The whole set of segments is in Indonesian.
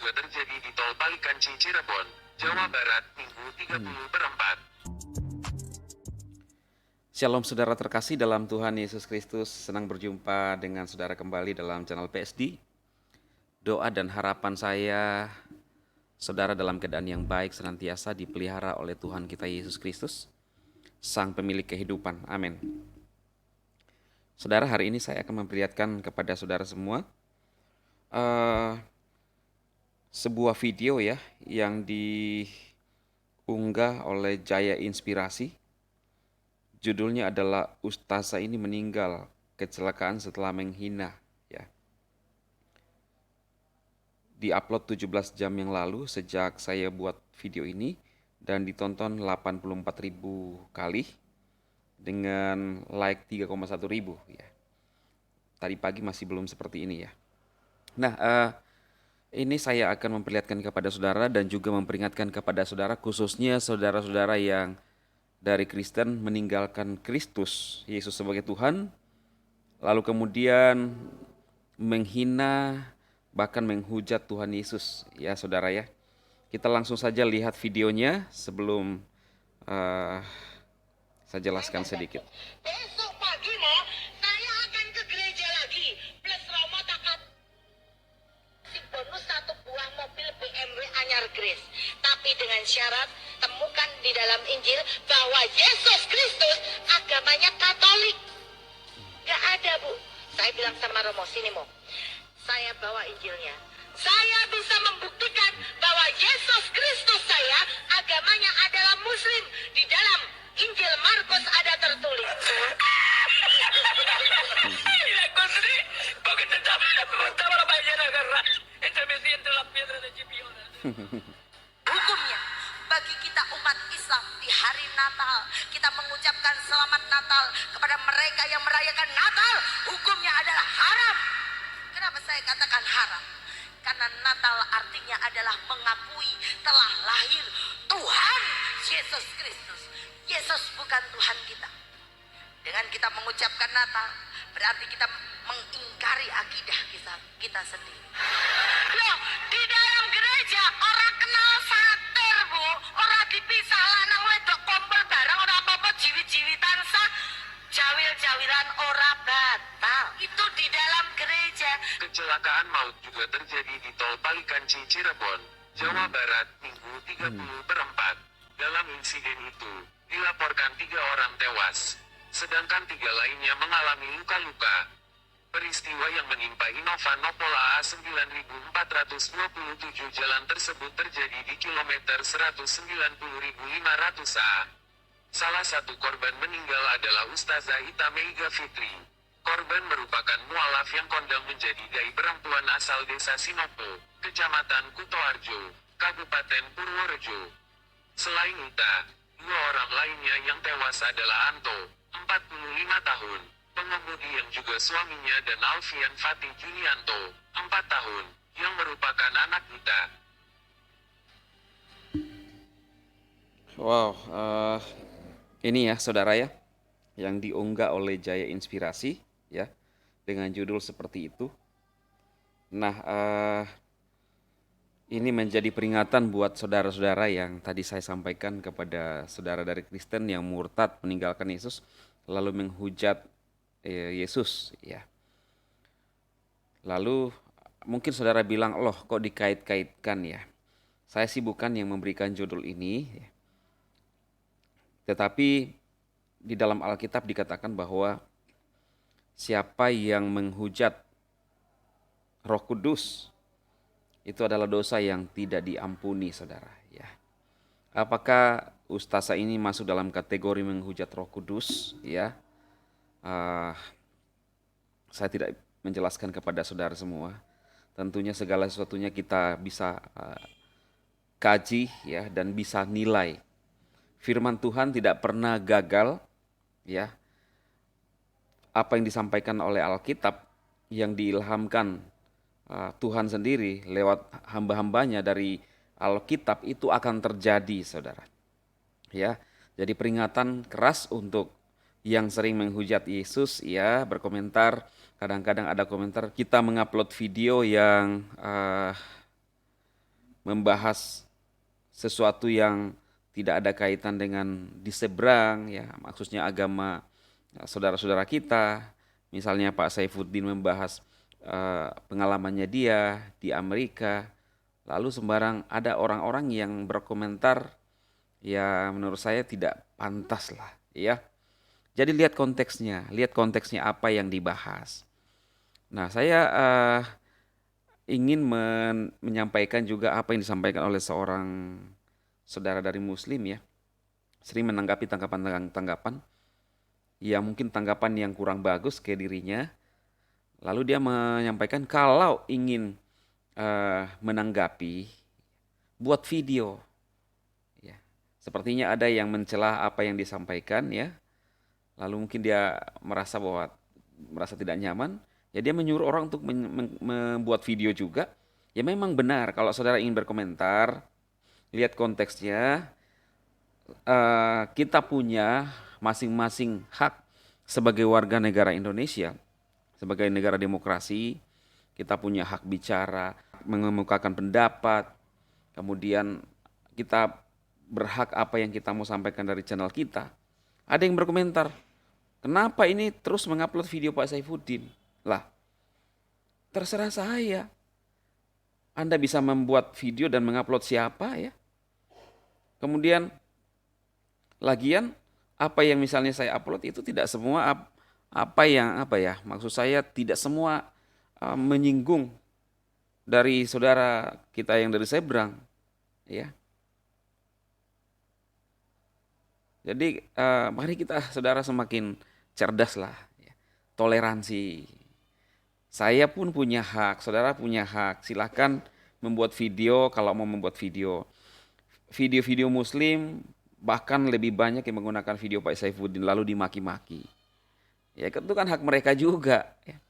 juga terjadi di Tol Palikanci Cirebon, Jawa Barat, Minggu 30/4. Shalom saudara terkasih dalam Tuhan Yesus Kristus, senang berjumpa dengan saudara kembali dalam channel PSD. Doa dan harapan saya, saudara dalam keadaan yang baik senantiasa dipelihara oleh Tuhan kita Yesus Kristus, Sang Pemilik kehidupan. Amin. Saudara, hari ini saya akan memperlihatkan kepada saudara semua sebuah video ya yang diunggah oleh Jaya Inspirasi. Judulnya adalah Ustazah ini meninggal kecelakaan setelah menghina ya. Di-upload 17 jam yang lalu sejak saya buat video ini dan ditonton 84.000 kali dengan like 3,1 ribu ya. Tadi pagi masih belum seperti ini ya. Nah, ini saya akan memperlihatkan kepada saudara dan juga memperingatkan kepada saudara, khususnya saudara-saudara yang dari Kristen meninggalkan Kristus Yesus sebagai Tuhan, lalu kemudian menghina bahkan menghujat Tuhan Yesus ya saudara ya. Kita langsung saja lihat videonya sebelum saya jelaskan sedikit. Besok pagi mo, saya akan ke gereja lagi. Plus Romo tak kasih bonus 1 buah mobil BMW anyar Grace. Tapi dengan syarat temukan di dalam Injil bahwa Yesus Kristus agamanya Katolik. Gak ada, Bu. Saya bilang sama Romo, sini Mo, saya bawa Injilnya. Saya bisa membuktikan bahwa Yesus Kristus saya agamanya adalah Muslim. Di dalam Injil Markus ada tertulis. Hukumnya bagi kita umat Islam di hari Natal kita mengucapkan selamat Natal kepada mereka yang merayakan Natal, hukumnya adalah haram. Kenapa saya katakan haram? Karena Natal artinya adalah mengakui telah lahir Tuhan Yesus Kristus. Yesus bukan Tuhan kita. Dengan kita mengucapkan Natal berarti kita mengingkari akidah kita sendiri. Loh, di dalam gereja orang kenal satir, Bu. Orang dipisah lanang wedok kumpul bareng ora apa-apa jiwit-jiwitan sah. Jawil-jawilan ora batal. Itu di dalam gereja. Kecelakaan maut juga terjadi di Tol Palikanci Cirebon, Jawa Barat, Minggu 30/4. Dalam insiden itu, dilaporkan 3 orang tewas, sedangkan 3 lainnya mengalami luka-luka. Peristiwa yang menimpa Innova Nopol AA 9427 jalan tersebut terjadi di kilometer 190.500 A. Salah satu korban meninggal adalah Ustazah Ita Meiga Fitri. Korban merupakan mualaf yang kondang menjadi dai perempuan asal desa Sinopo, Kecamatan Kutoarjo, Kabupaten Purworejo. Selain Ita, 2 orang lainnya yang tewas adalah Anto, 45 tahun, pengemudi yang juga suaminya, dan Alfian Fatih Junianto, 4 tahun, yang merupakan anak Ita. Wow, ini ya saudara ya, yang diunggah oleh Jaya Inspirasi ya, dengan judul seperti itu. Nah, ini menjadi peringatan buat saudara-saudara yang tadi saya sampaikan kepada saudara dari Kristen yang murtad meninggalkan Yesus lalu menghujat Yesus ya. Lalu mungkin saudara bilang, loh kok dikait-kaitkan ya. Saya sih bukan yang memberikan judul ini ya. Tetapi di dalam Alkitab dikatakan bahwa siapa yang menghujat Roh Kudus itu adalah dosa yang tidak diampuni, saudara ya. Apakah ustazah ini masuk dalam kategori menghujat Roh Kudus ya? Saya tidak menjelaskan kepada saudara semua. Tentunya segala sesuatunya kita bisa kaji ya dan bisa nilai. Firman Tuhan tidak pernah gagal ya. Apa yang disampaikan oleh Alkitab yang diilhamkan Tuhan sendiri lewat hamba-hambanya dari Alkitab itu akan terjadi, saudara. Ya, jadi peringatan keras untuk yang sering menghujat Yesus ya, berkomentar. Kadang-kadang ada komentar kita mengupload video yang membahas sesuatu yang tidak ada kaitan dengan di seberang, ya, maksudnya agama saudara-saudara kita. Misalnya Pak Saifuddin membahas pengalamannya dia di Amerika, lalu sembarang ada orang-orang yang berkomentar, ya menurut saya tidak pantas lah, ya. Jadi lihat konteksnya apa yang dibahas. Nah, saya ingin menyampaikan juga apa yang disampaikan oleh seorang saudara dari Muslim, ya. Sering menanggapi tanggapan-tanggapan, ya mungkin tanggapan yang kurang bagus ke dirinya. Lalu dia menyampaikan kalau ingin menanggapi, buat video. Ya. Sepertinya ada yang mencela apa yang disampaikan, ya. Lalu mungkin dia merasa tidak nyaman, ya dia menyuruh orang untuk membuat video juga. Ya memang benar, kalau saudara ingin berkomentar, lihat konteksnya. Kita punya masing-masing hak sebagai warga negara Indonesia, sebagai negara demokrasi. Kita punya hak bicara, mengemukakan pendapat, kemudian kita berhak apa yang kita mau sampaikan dari channel kita. Ada yang berkomentar, kenapa ini terus mengupload video Pak Saifuddin? Lah, terserah saya. Anda bisa membuat video dan mengupload siapa, ya. Kemudian, lagian apa yang misalnya saya upload itu tidak semua maksud saya tidak semua menyinggung dari saudara kita yang dari seberang, ya. Jadi mari kita saudara semakin cerdas lah, ya. Toleransi. Saya pun punya hak, saudara punya hak. Silahkan membuat video kalau mau membuat video. Video-video Muslim bahkan lebih banyak yang menggunakan video Pak Saifuddin lalu dimaki-maki. Ya itu kan hak mereka juga, ya.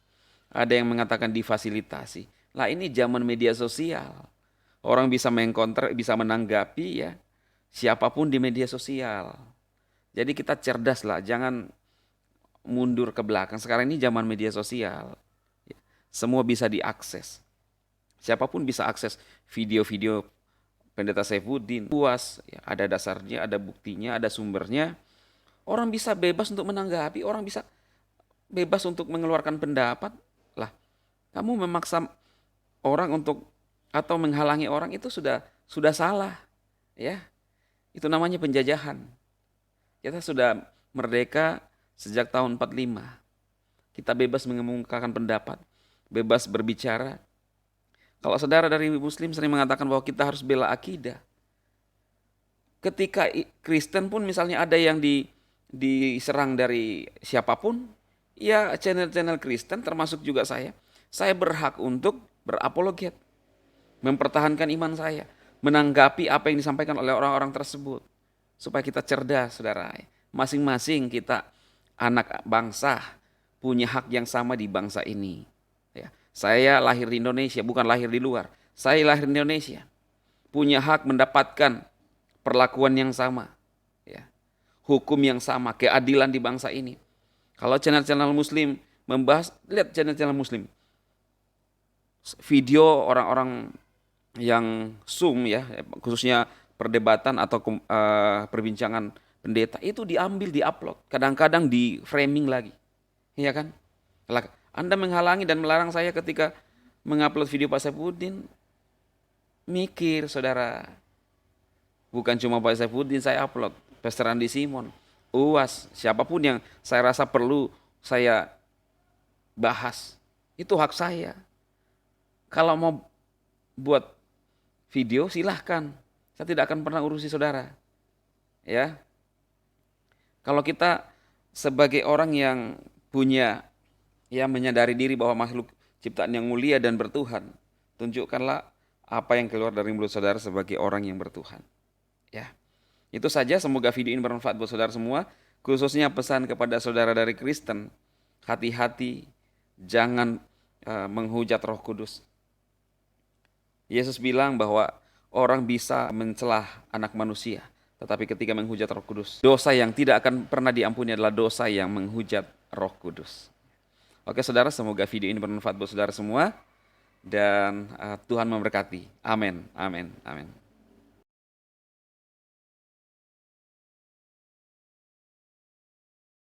Ada yang mengatakan difasilitasi. Lah ini zaman media sosial. Orang bisa mengkonter, bisa menanggapi, ya, siapapun di media sosial. Jadi kita cerdas lah, jangan mundur ke belakang. Sekarang ini zaman media sosial. Semua bisa diakses. Siapapun bisa akses video-video Pendeta Saifuddin. Puas, ya, ada dasarnya, ada buktinya, ada sumbernya. Orang bisa bebas untuk menanggapi, orang bisa bebas untuk mengeluarkan pendapat. Lah, kamu memaksa orang untuk atau menghalangi orang itu sudah salah, ya. Itu namanya penjajahan. Kita sudah merdeka sejak tahun 45. Kita bebas mengemukakan pendapat, bebas berbicara. Kalau saudara dari Muslim sering mengatakan bahwa kita harus bela akidah. Ketika Kristen pun misalnya ada yang diserang dari siapapun, ya channel-channel Kristen termasuk juga saya berhak untuk berapologet, mempertahankan iman saya, menanggapi apa yang disampaikan oleh orang-orang tersebut. Supaya kita cerdas, saudara. Masing-masing kita anak bangsa punya hak yang sama di bangsa ini. Ya. Saya lahir di Indonesia, bukan lahir di luar. Saya lahir di Indonesia. Punya hak mendapatkan perlakuan yang sama. Ya. Hukum yang sama, keadilan di bangsa ini. Kalau channel-channel Muslim membahas, lihat channel-channel Muslim. Video orang-orang yang ya, khususnya perdebatan atau perbincangan pendeta itu diambil, diupload, kadang-kadang di framing lagi, ya kan? Anda menghalangi dan melarang saya ketika mengupload video Pak Saifuddin. Mikir, saudara, bukan cuma Pak Saifuddin saya upload, Pastor Andi Simon, UAS, siapapun yang saya rasa perlu saya bahas, itu hak saya. Kalau mau buat video silahkan. Saya tidak akan pernah urusi saudara. Ya. Kalau kita sebagai orang yang punya, ya, menyadari diri bahwa makhluk ciptaan yang mulia dan bertuhan, tunjukkanlah apa yang keluar dari mulut saudara sebagai orang yang bertuhan. Ya. Itu saja, semoga video ini bermanfaat buat saudara semua, khususnya pesan kepada saudara dari Kristen. Hati-hati, jangan menghujat Roh Kudus. Yesus bilang bahwa orang bisa mencelah anak manusia, tetapi ketika menghujat Roh Kudus, dosa yang tidak akan pernah diampuni adalah dosa yang menghujat Roh Kudus. Oke saudara, semoga video ini bermanfaat buat saudara semua. dan Tuhan memberkati. Amin, amin, amin.